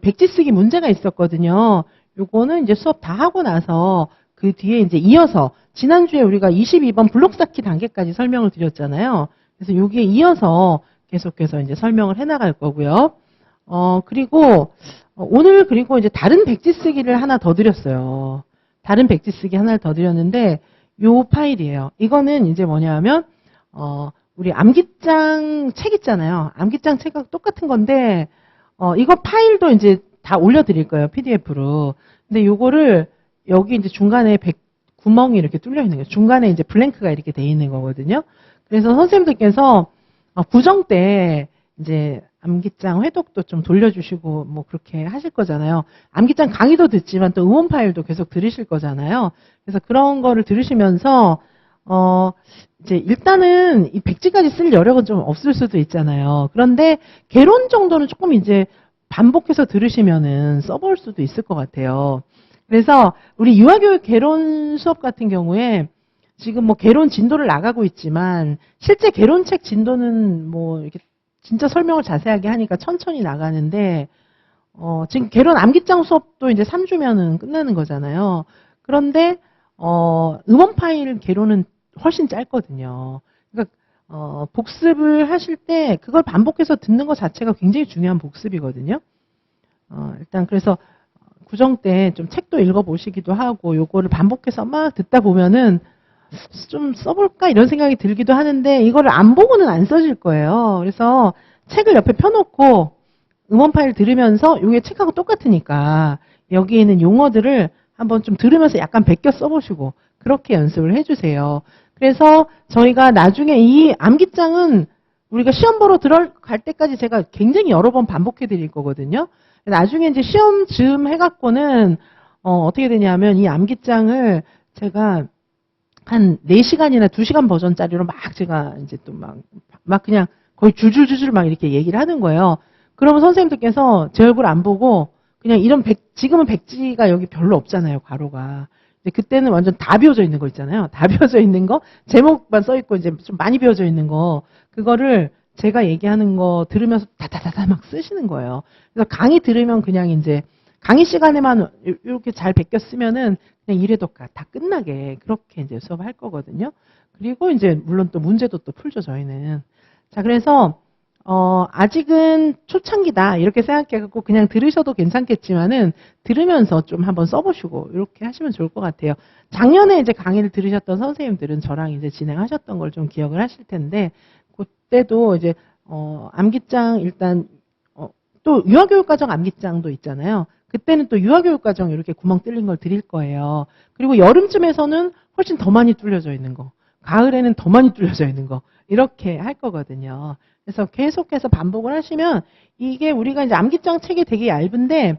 백지 쓰기 문제가 있었거든요. 요거는 이제 수업 다 하고 나서 그 뒤에 이제 이어서 지난주에 우리가 22번 블록 쌓기 단계까지 설명을 드렸잖아요. 그래서 여기에 이어서 계속해서 이제 설명을 해 나갈 거고요. 그리고 오늘 그리고 이제 다른 백지 쓰기를 하나 더 드렸어요. 다른 백지 쓰기 하나를 더 드렸는데 요 파일이에요. 이거는 이제 뭐냐면 우리 암기장 책 있잖아요. 암기장 책하고 똑같은 건데 이거 파일도 이제 다 올려드릴 거예요. PDF로. 근데 요거를 여기 이제 중간에 구멍이 이렇게 뚫려 있는 거예요. 중간에 이제 블랭크가 이렇게 돼 있는 거거든요. 그래서 선생님들께서 구정 때 이제 암기장 회독도 좀 돌려주시고 뭐 그렇게 하실 거잖아요. 암기장 강의도 듣지만 또 응원 파일도 계속 들으실 거잖아요. 그래서 그런 거를 들으시면서 이제 일단은 이 백지까지 쓸 여력은 좀 없을 수도 있잖아요. 그런데 개론 정도는 조금 이제 반복해서 들으시면은 써볼 수도 있을 것 같아요. 그래서 우리 유아교육 개론 수업 같은 경우에 지금 뭐 개론 진도를 나가고 있지만 실제 개론책 진도는 뭐 이렇게 진짜 설명을 자세하게 하니까 천천히 나가는데 지금 개론 암기장 수업도 이제 3주면은 끝나는 거잖아요. 그런데 음원 파일 개론은 훨씬 짧거든요. 그러니까 복습을 하실 때 그걸 반복해서 듣는 것 자체가 굉장히 중요한 복습이거든요. 일단 그래서 구정 때 좀 책도 읽어보시기도 하고 요거를 반복해서 막 듣다 보면은 좀 써볼까 이런 생각이 들기도 하는데 이거를 안 보고는 안 써질 거예요. 그래서 책을 옆에 펴놓고 음원 파일 들으면서 이게 책하고 똑같으니까 여기에 있는 용어들을 한번 좀 들으면서 약간 베껴 써보시고 그렇게 연습을 해주세요. 그래서 저희가 나중에 이 암기장은 우리가 시험 보러 들어갈 때까지 제가 굉장히 여러 번 반복해 드릴 거거든요. 나중에 이제 시험 즈음 해갖고는 어떻게 되냐면 이 암기장을 제가 한 4시간이나 2시간 버전짜리로 막 제가 이제 또 막 그냥 거의 줄줄줄줄 막 이렇게 얘기를 하는 거예요. 그러면 선생님들께서 제 얼굴 안 보고 그냥 이런 지금은 백지가 여기 별로 없잖아요, 괄호가. 근데 그때는 완전 다 비워져 있는 거 있잖아요. 다 비워져 있는 거, 제목만 써 있고 이제 좀 많이 비워져 있는 거, 그거를 제가 얘기하는 거 들으면서 다다다다 막 쓰시는 거예요. 그래서 강의 들으면 그냥 이제 강의 시간에만 이렇게 잘 베껴 쓰면은 그냥 이래도 다 끝나게 그렇게 이제 수업할 거거든요. 그리고 이제 물론 또 문제도 또 풀죠, 저희는. 자, 그래서 아직은 초창기다 이렇게 생각해갖고 그냥 들으셔도 괜찮겠지만은 들으면서 좀 한번 써보시고 이렇게 하시면 좋을 것 같아요. 작년에 이제 강의를 들으셨던 선생님들은 저랑 이제 진행하셨던 걸 좀 기억을 하실 텐데 그때도 이제 암기장 일단 또 유아교육과정 암기장도 있잖아요. 그때는 또 유아교육과정 이렇게 구멍 뚫린 걸 드릴 거예요. 그리고 여름쯤에서는 훨씬 더 많이 뚫려져 있는 거, 가을에는 더 많이 뚫려져 있는 거 이렇게 할 거거든요. 그래서 계속해서 반복을 하시면 이게 우리가 이제 암기장 책이 되게 얇은데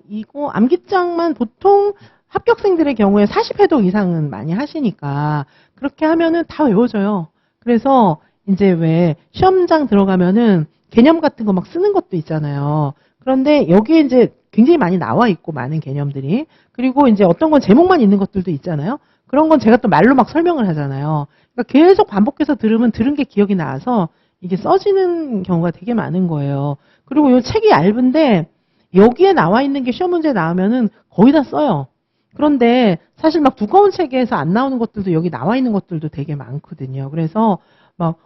이거 암기장만 보통 합격생들의 경우에 40회독 이상은 많이 하시니까 그렇게 하면은 다 외워져요. 그래서 이제 왜 시험장 들어가면은 개념 같은 거 막 쓰는 것도 있잖아요. 그런데 여기에 이제 굉장히 많이 나와 있고 많은 개념들이 그리고 이제 어떤 건 제목만 있는 것들도 있잖아요. 그런 건 제가 또 말로 막 설명을 하잖아요. 그러니까 계속 반복해서 들으면 들은 게 기억이 나서 이게 써지는 경우가 되게 많은 거예요. 그리고 이 책이 얇은데 여기에 나와 있는 게 시험 문제 나오면은 거의 다 써요. 그런데 사실 막 두꺼운 책에서 안 나오는 것들도 여기 나와 있는 것들도 되게 많거든요. 그래서 막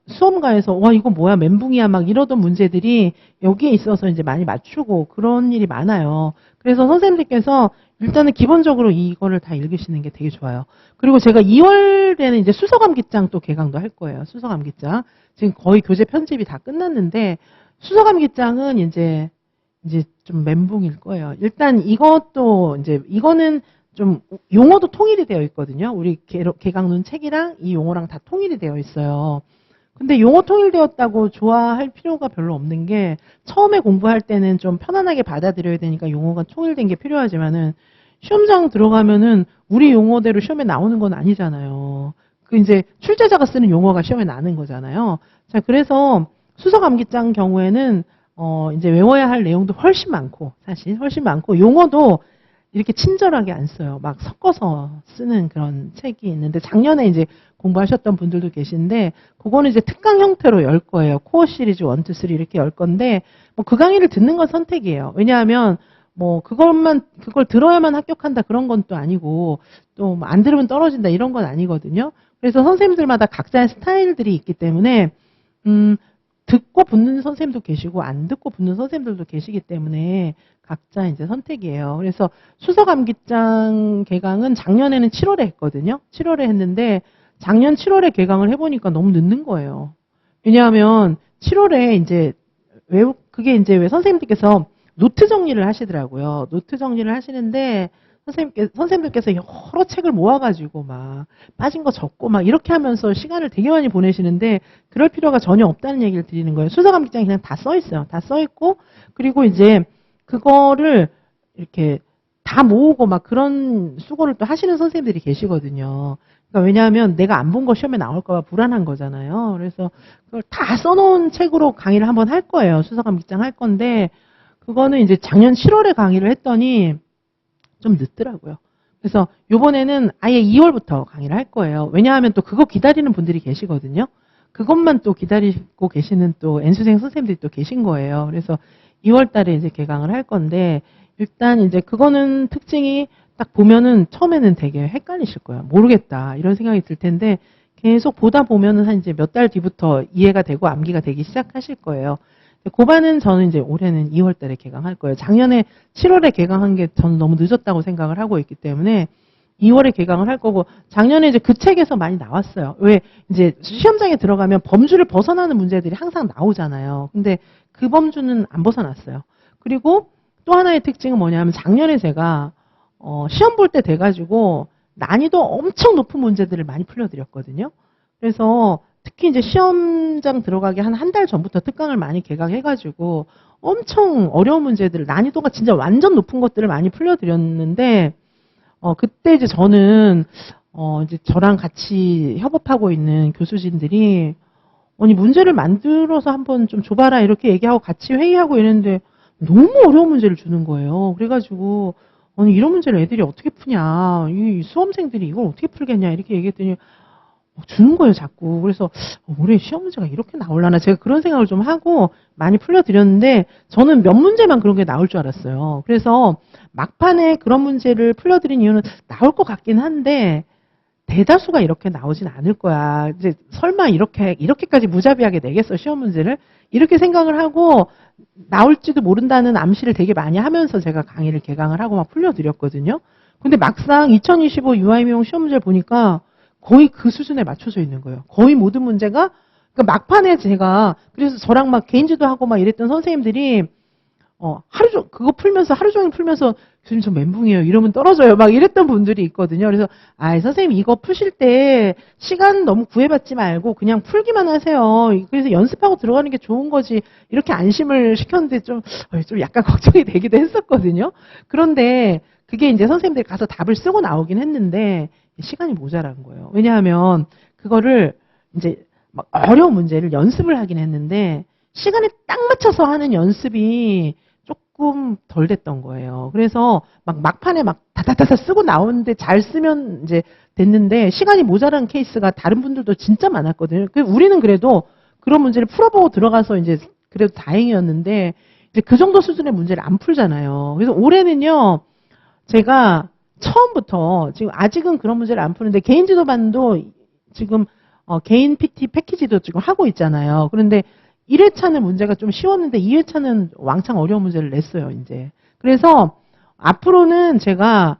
수험가에서 와 이거 뭐야 멘붕이야 막 이러던 문제들이 여기에 있어서 이제 많이 맞추고 그런 일이 많아요. 그래서 선생님들께서 일단은 기본적으로 이거를 다 읽으시는 게 되게 좋아요. 그리고 제가 2월에는 이제 수서암기장 또 개강도 할 거예요. 수서암기장 지금 거의 교재 편집이 다 끝났는데 수서암기장은 이제 좀 멘붕일 거예요. 일단 이것도 이제 이거는 좀 용어도 통일이 되어 있거든요. 우리 개강론 책이랑 이 용어랑 다 통일이 되어 있어요. 근데 용어 통일되었다고 좋아할 필요가 별로 없는 게 처음에 공부할 때는 좀 편안하게 받아들여야 되니까 용어가 통일된 게 필요하지만은 시험장 들어가면은 우리 용어대로 시험에 나오는 건 아니잖아요. 그 이제 출제자가 쓰는 용어가 시험에 나는 거잖아요. 자, 그래서 수서암기장 경우에는 이제 외워야 할 내용도 훨씬 많고 사실 훨씬 많고 용어도 이렇게 친절하게 안 써요. 막 섞어서 쓰는 그런 책이 있는데 작년에 이제 공부하셨던 분들도 계신데 그거는 이제 특강 형태로 열 거예요. 코어 시리즈 1, 2, 3 이렇게 열 건데 뭐 그 강의를 듣는 건 선택이에요. 왜냐하면 뭐 그걸 들어야만 합격한다 그런 건 또 아니고 또 안 들으면 떨어진다 이런 건 아니거든요. 그래서 선생님들마다 각자의 스타일들이 있기 때문에 듣고 붙는 선생님도 계시고 안 듣고 붙는 선생님들도 계시기 때문에 각자 이제 선택이에요. 그래서 수서감기장 개강은 작년에는 7월에 했거든요. 7월에 했는데 작년 7월에 개강을 해보니까 너무 늦는 거예요. 왜냐하면 7월에 이제 그게 이제 왜 선생님들께서 노트 정리를 하시더라고요. 노트 정리를 하시는데 선생님들께서 여러 책을 모아가지고 막 빠진 거 적고 막 이렇게 하면서 시간을 되게 많이 보내시는데 그럴 필요가 전혀 없다는 얘기를 드리는 거예요. 수서감기장이 그냥 다 써 있어요. 다 써 있고 그리고 이제 그거를 이렇게 다 모으고 막 그런 수고를 또 하시는 선생님들이 계시거든요. 그러니까 왜냐하면 내가 안 본 거 시험에 나올까 봐 불안한 거잖아요. 그래서 그걸 다 써놓은 책으로 강의를 한번 할 거예요. 수서감기장 할 건데 그거는 이제 작년 7월에 강의를 했더니 좀 늦더라고요. 그래서 요번에는 아예 2월부터 강의를 할 거예요. 왜냐하면 또 그거 기다리는 분들이 계시거든요. 그것만 또 기다리고 계시는 또 N수생 선생님들이 또 계신 거예요. 그래서 2월 달에 이제 개강을 할 건데 일단 이제 그거는 특징이 딱 보면은 처음에는 되게 헷갈리실 거예요. 모르겠다 이런 생각이 들 텐데 계속 보다 보면은 한 이제 몇 달 뒤부터 이해가 되고 암기가 되기 시작하실 거예요. 고반은 저는 이제 올해는 2월 달에 개강할 거예요. 작년에 7월에 개강한 게 저는 너무 늦었다고 생각을 하고 있기 때문에 2월에 개강을 할 거고 작년에 이제 그 책에서 많이 나왔어요. 왜 이제 시험장에 들어가면 범주를 벗어나는 문제들이 항상 나오잖아요. 근데 그 범주는 안 벗어났어요. 그리고 또 하나의 특징은 뭐냐면 작년에 제가 시험 볼 때 돼가지고 난이도 엄청 높은 문제들을 많이 풀려드렸거든요. 그래서 특히 이제 시험장 들어가기 한 달 전부터 특강을 많이 개강해가지고 엄청 어려운 문제들을 난이도가 진짜 완전 높은 것들을 많이 풀려드렸는데 그때 이제 저는 이제 저랑 같이 협업하고 있는 교수진들이 아니 문제를 만들어서 한번 좀 줘봐라 이렇게 얘기하고 같이 회의하고 이랬는데 너무 어려운 문제를 주는 거예요. 그래가지고 아니 이런 문제를 애들이 어떻게 푸냐 이 수험생들이 이걸 어떻게 풀겠냐 이렇게 얘기했더니 주는 거예요, 자꾸. 그래서 올해 시험 문제가 이렇게 나올라나 제가 그런 생각을 좀 하고 많이 풀려드렸는데 저는 몇 문제만 그런 게 나올 줄 알았어요. 그래서 막판에 그런 문제를 풀려드린 이유는 나올 것 같긴 한데 대다수가 이렇게 나오진 않을 거야. 이제 설마 이렇게까지 무자비하게 내겠어, 시험 문제를? 이렇게 생각을 하고 나올지도 모른다는 암시를 되게 많이 하면서 제가 강의를 개강을 하고 막 풀려드렸거든요. 근데 막상 2025 유아임용 시험 문제를 보니까 거의 그 수준에 맞춰져 있는 거예요. 거의 모든 문제가 그러니까 막판에 제가 그래서 저랑 막 개인지도 하고 막 이랬던 선생님들이 그거 풀면서 하루 종일 풀면서 교수님 저 멘붕이에요. 이러면 떨어져요. 막 이랬던 분들이 있거든요. 그래서 선생님 이거 푸실 때 시간 너무 구애받지 말고 그냥 풀기만 하세요. 그래서 연습하고 들어가는 게 좋은 거지. 이렇게 안심을 시켰는데 좀 약간 걱정이 되기도 했었거든요. 그런데 그게 이제 선생님들이 가서 답을 쓰고 나오긴 했는데 시간이 모자란 거예요. 왜냐하면 그거를 이제 막 어려운 문제를 연습을 하긴 했는데 시간에 딱 맞춰서 하는 연습이 조금 덜 됐던 거예요. 그래서 막판에 막 다다다다 쓰고 나오는데 잘 쓰면 이제 됐는데 시간이 모자란 케이스가 다른 분들도 진짜 많았거든요. 우리는 그래도 그런 문제를 풀어보고 들어가서 이제 그래도 다행이었는데 이제 그 정도 수준의 문제를 안 풀잖아요. 그래서 올해는요, 제가 처음부터 지금 아직은 그런 문제를 안 푸는데 개인 지도반도 지금 개인 PT 패키지도 지금 하고 있잖아요. 그런데 1회차는 문제가 좀 쉬웠는데 2회차는 왕창 어려운 문제를 냈어요, 이제. 그래서 앞으로는 제가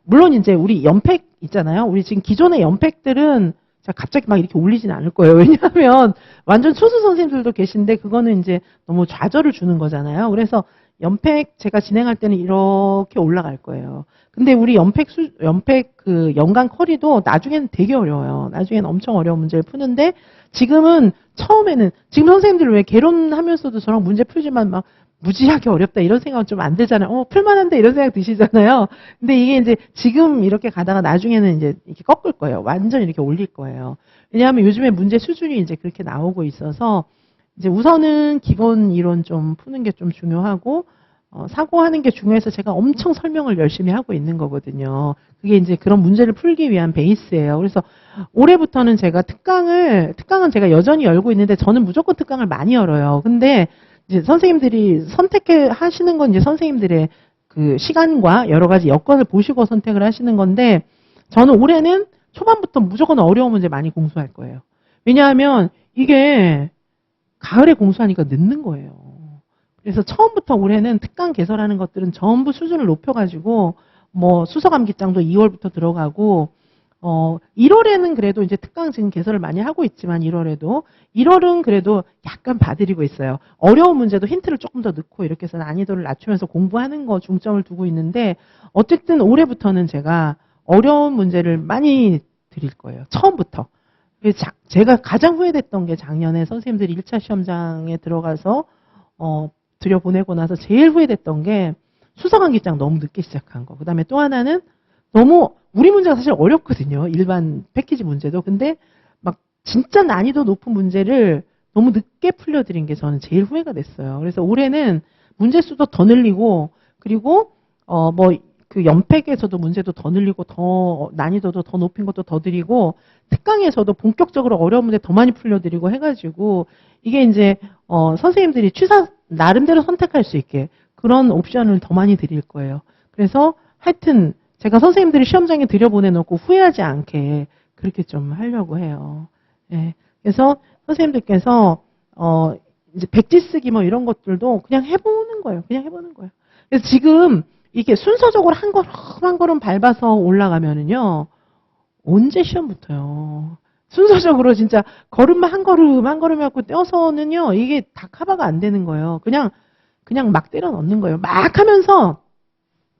물론 이제 우리 연팩 있잖아요. 우리 지금 기존의 연팩들은 제가 갑자기 막 이렇게 올리진 않을 거예요. 왜냐하면 완전 초수 선생님들도 계신데 그거는 이제 너무 좌절을 주는 거잖아요. 그래서 연팩 제가 진행할 때는 이렇게 올라갈 거예요. 근데 우리 연팩 그 연간 쿼리도 나중에는 되게 어려워요. 나중에는 엄청 어려운 문제를 푸는데 지금은 처음에는 지금 선생님들 왜 개론하면서도 저랑 문제 풀지만 막 무지하게 어렵다 이런 생각은 좀 안 들잖아요. 풀만한데 이런 생각 드시잖아요. 근데 이게 이제 지금 이렇게 가다가 나중에는 이제 이렇게 꺾을 거예요. 완전 이렇게 올릴 거예요. 왜냐하면 요즘에 문제 수준이 이제 그렇게 나오고 있어서 이제 우선은 기본 이론 좀 푸는 게 좀 중요하고 사고하는 게 중요해서 제가 엄청 설명을 열심히 하고 있는 거거든요. 그게 이제 그런 문제를 풀기 위한 베이스예요. 그래서 올해부터는 제가 특강은 제가 여전히 열고 있는데 저는 무조건 특강을 많이 열어요. 근데 이제 선생님들이 선택해 하시는 건 이제 선생님들의 그 시간과 여러 가지 여건을 보시고 선택을 하시는 건데 저는 올해는 초반부터 무조건 어려운 문제 많이 공수할 거예요. 왜냐하면 이게 가을에 공수하니까 늦는 거예요. 그래서 처음부터 올해는 특강 개설하는 것들은 전부 수준을 높여가지고 뭐 수서감기장도 2월부터 들어가고 1월에는 그래도 이제 특강 지금 개설을 많이 하고 있지만 1월은 그래도 약간 봐드리고 있어요. 어려운 문제도 힌트를 조금 더 넣고 이렇게 해서 난이도를 낮추면서 공부하는 거 중점을 두고 있는데 어쨌든 올해부터는 제가 어려운 문제를 많이 드릴 거예요. 처음부터. 제가 가장 후회됐던 게 작년에 선생님들이 1차 시험장에 들어가서 들여보내고 나서 제일 후회됐던 게 수서감기장 너무 늦게 시작한 거. 그 다음에 또 하나는 너무 우리 문제가 사실 어렵거든요. 일반 패키지 문제도. 근데 막 진짜 난이도 높은 문제를 너무 늦게 풀려드린 게 저는 제일 후회가 됐어요. 그래서 올해는 문제 수도 더 늘리고 그리고 그 연팩에서도 문제도 더 늘리고 더 난이도도 더 높인 것도 더 드리고 특강에서도 본격적으로 어려운 문제 더 많이 풀려드리고 해가지고 이게 이제 선생님들이 나름대로 선택할 수 있게 그런 옵션을 더 많이 드릴 거예요. 그래서 하여튼 제가 선생님들이 시험장에 들여보내놓고 후회하지 않게 그렇게 좀 하려고 해요. 예. 그래서 선생님들께서 이제 백지 쓰기 뭐 이런 것들도 그냥 해보는 거예요. 그냥 해보는 거예요. 그래서 지금 이게 순서적으로 한 걸음 한 걸음 밟아서 올라가면은요 언제 시험 붙어요. 순서적으로 진짜 걸음만 한 걸음 한 걸음 갖고 떼어서는요 이게 다 커버가 안 되는 거예요. 그냥 막 때려 넣는 거예요. 막 하면서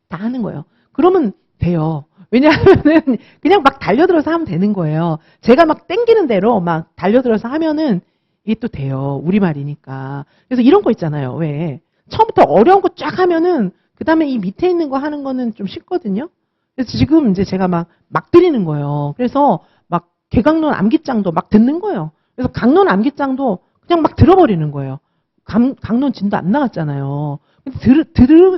다 하는 거예요. 그러면 돼요. 왜냐하면은 그냥 막 달려들어서 하면 되는 거예요. 제가 막 땡기는 대로 막 달려들어서 하면은 이게 또 돼요. 우리말이니까. 그래서 이런 거 있잖아요. 왜 처음부터 어려운 거 쫙 하면은 그 다음에 이 밑에 있는 거 하는 거는 좀 쉽거든요. 그래서 지금 이제 제가 막 드리는 거예요. 그래서 막 개강론 암기장도 막 듣는 거예요. 그래서 강론 암기장도 그냥 막 들어버리는 거예요. 강론 진도 안 나갔잖아요. 근데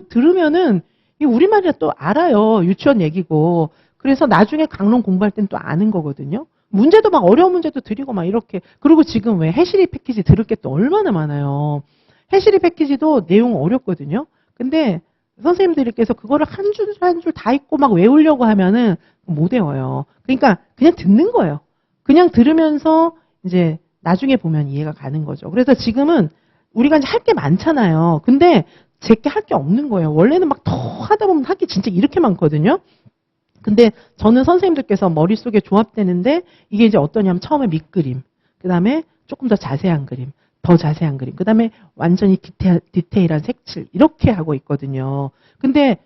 들으면은 이 우리말이라 또 알아요. 유치원 얘기고. 그래서 나중에 강론 공부할 땐 또 아는 거거든요. 문제도 막 어려운 문제도 드리고 막 이렇게. 그리고 지금 왜 해시리 패키지 들을 게 또 얼마나 많아요. 해시리 패키지도 내용 어렵거든요. 근데 선생님들께서 그거를 한 줄 한 줄 다 읽고 막 외우려고 하면은 못 외워요. 그러니까 그냥 듣는 거예요. 그냥 들으면서 이제 나중에 보면 이해가 가는 거죠. 그래서 지금은 우리가 이제 할 게 많잖아요. 근데 제게 할 게 없는 거예요. 원래는 막 더 하다 보면 할 게 진짜 이렇게 많거든요. 근데 저는 선생님들께서 머릿속에 조합되는데 이게 이제 어떠냐면 처음에 밑그림, 그 다음에 조금 더 자세한 그림, 더 자세한 그림, 그 다음에 완전히 디테일한 색칠 이렇게 하고 있거든요. 근데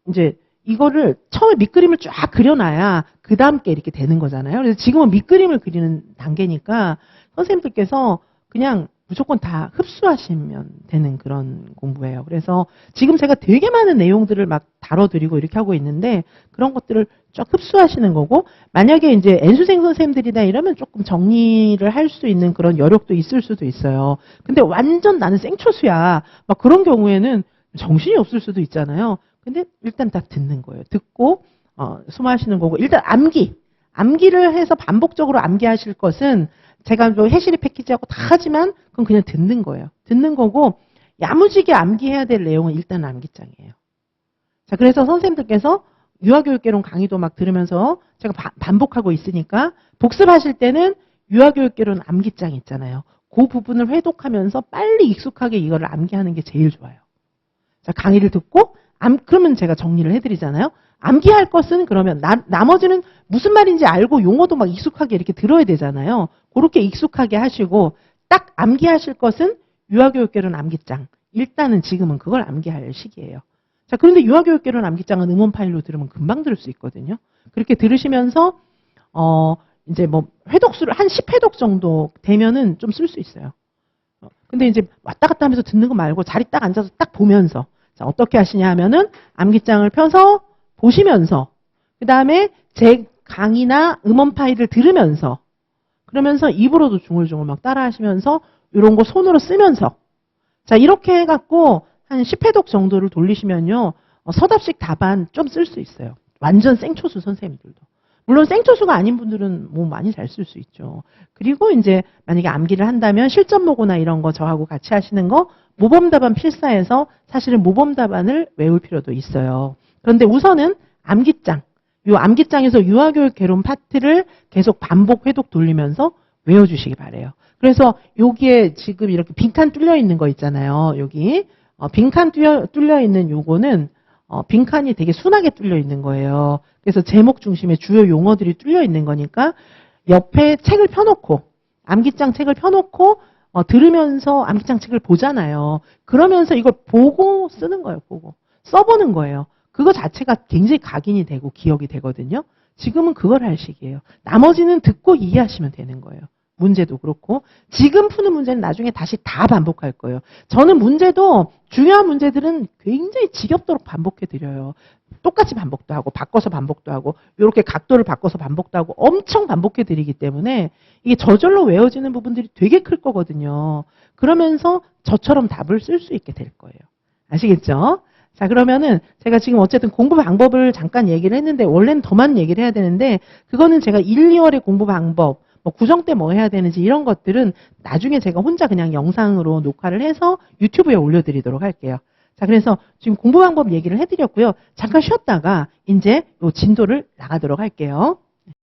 이제 이거를 처음에 밑그림을 쫙 그려놔야 그 다음 게 이렇게 되는 거잖아요. 그래서 지금은 밑그림을 그리는 단계니까 선생님들께서 그냥 무조건 다 흡수하시면 되는 그런 공부예요. 그래서 지금 제가 되게 많은 내용들을 막 다뤄드리고 이렇게 하고 있는데 그런 것들을 쫙 흡수하시는 거고 만약에 이제 N수생 선생님들이다 이러면 조금 정리를 할 수 있는 그런 여력도 있을 수도 있어요. 근데 완전 나는 생초수야. 막 그런 경우에는 정신이 없을 수도 있잖아요. 근데 일단 다 듣는 거예요. 듣고 수마하시는 거고 일단 암기를 해서 반복적으로 암기하실 것은 제가 뭐 해시리 패키지하고 다 하지만 그건 그냥 듣는 거예요. 듣는 거고 야무지게 암기해야 될 내용은 일단 암기장이에요. 자, 그래서 선생님들께서 유아교육개론 강의도 막 들으면서 제가 반복하고 있으니까 복습하실 때는 유아교육개론 암기장 있잖아요. 그 부분을 회독하면서 빨리 익숙하게 이거를 암기하는 게 제일 좋아요. 자, 강의를 듣고 그러면 제가 정리를 해드리잖아요. 암기할 것은 그러면 나머지는 무슨 말인지 알고 용어도 막 익숙하게 이렇게 들어야 되잖아요. 그렇게 익숙하게 하시고 딱 암기하실 것은 유아교육개론 암기장. 일단은 지금은 그걸 암기할 시기예요. 자, 그런데 유아교육개론 암기장은 음원 파일로 들으면 금방 들을 수 있거든요. 그렇게 들으시면서 이제 뭐 회독수를 한 10회독 정도 되면은 좀 쓸 수 있어요. 근데 이제 왔다 갔다 하면서 듣는 거 말고 자리 딱 앉아서 딱 보면서 자, 어떻게 하시냐 하면은 암기장을 펴서 보시면서 그 다음에 제 강의나 음원 파일을 들으면서 그러면서 입으로도 중얼중얼 막 따라 하시면서 이런 거 손으로 쓰면서 자 이렇게 해갖고 한 10회독 정도를 돌리시면요. 서답식 답안 좀 쓸 수 있어요. 완전 생초수 선생님들도. 물론 생초수가 아닌 분들은 뭐 많이 잘 쓸 수 있죠. 그리고 이제 만약에 암기를 한다면 실전 모고나 이런 거 저하고 같이 하시는 거 모범답안 필사해서 사실은 모범답안을 외울 필요도 있어요. 그런데 우선은 암기장, 요 암기장에서 유아교육 개론 파트를 계속 반복 회독 돌리면서 외워주시기 바래요. 그래서 여기에 지금 이렇게 빈칸 뚫려 있는 거 있잖아요. 여기 빈칸 뚫려 있는 요거는 빈칸이 되게 순하게 뚫려 있는 거예요. 그래서 제목 중심의 주요 용어들이 뚫려 있는 거니까 옆에 책을 펴놓고 암기장 책을 펴놓고 들으면서 암기장 책을 보잖아요. 그러면서 이걸 보고 쓰는 거예요. 보고 써보는 거예요. 그거 자체가 굉장히 각인이 되고 기억이 되거든요. 지금은 그걸 할 시기예요. 나머지는 듣고 이해하시면 되는 거예요. 문제도 그렇고 지금 푸는 문제는 나중에 다시 다 반복할 거예요. 저는 문제도 중요한 문제들은 굉장히 지겹도록 반복해 드려요. 똑같이 반복도 하고 바꿔서 반복도 하고 이렇게 각도를 바꿔서 반복도 하고 엄청 반복해 드리기 때문에 이게 저절로 외워지는 부분들이 되게 클 거거든요. 그러면서 저처럼 답을 쓸 수 있게 될 거예요. 아시겠죠? 자, 그러면은 제가 지금 어쨌든 공부 방법을 잠깐 얘기를 했는데 원래는 더 많은 얘기를 해야 되는데 그거는 제가 1, 2월의 공부 방법 뭐 구정 때 뭐 해야 되는지 이런 것들은 나중에 제가 혼자 그냥 영상으로 녹화를 해서 유튜브에 올려드리도록 할게요. 자, 그래서 지금 공부 방법 얘기를 해드렸고요. 잠깐 쉬었다가 이제 요 진도를 나가도록 할게요.